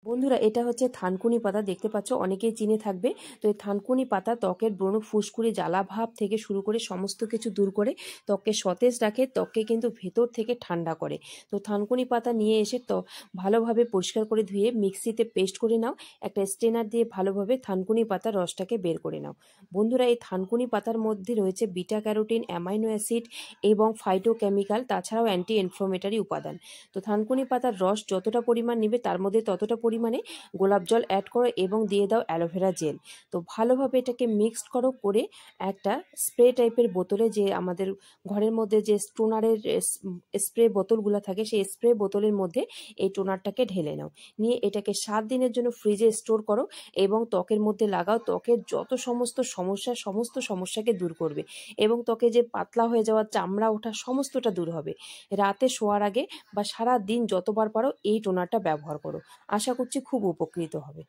বন্ধুরা, এটা হচ্ছে থানকুনি পাতা। দেখতে পাচ্ছ, অনেকেই চিনে থাকবে। তো এই থানকুনি পাতা ত্বকের ব্রণ, ফুসকুড়ি, জ্বালা ভাব থেকে শুরু করে সমস্ত কিছু দূর করে ত্বককে সতেজ রাখে, ত্বককে কিন্তু ভেতর থেকে ঠান্ডা করে। তো থানকুনি পাতা নিয়ে এসে ভালোভাবে পরিষ্কার করে ধুয়ে মিক্সিতে পেস্ট করে নাও। একটা স্ট্রেনার দিয়ে ভালোভাবে থানকুনি পাতার রসটাকে বের করে নাও। বন্ধুরা, এই থানকুনি পাতার মধ্যে রয়েছে বিটা ক্যারোটিন, অ্যামাইনো অ্যাসিড এবং ফাইটোকেমিক্যাল, তাছাড়াও অ্যান্টি ইনফ্লামেটরি উপাদান। তো থানকুনি পাতার রস যতটা পরিমাণ নেবে তার মধ্যে ততটা পরিমাণে গোলাপ জল অ্যাড করো এবং দিয়ে দাও অ্যালোভেরা জেল। তো ভালোভাবে এটাকে মিক্সড করো, করে একটা স্প্রে টাইপের বোতলে, যে আমাদের ঘরের মধ্যে যে টোনারের স্প্রে বোতলগুলো থাকে, সেই স্প্রে বোতলের মধ্যে এই টোনারটাকে ঢেলে নাও। নিয়ে এটাকে 7 দিনের জন্য ফ্রিজে স্টোর করো এবং ত্বকের মধ্যে লাগাও। ত্বকের যত সমস্ত সমস্যাকে দূর করবে এবং ত্বকে যে পাতলা হয়ে যাওয়া, চামড়া ওঠা, সমস্তটা দূর হবে। রাতে শোয়ার আগে বা সারা দিন যতবার পারো এই টোনারটা ব্যবহার করো। আশা করছি খুব উপকৃত হবে।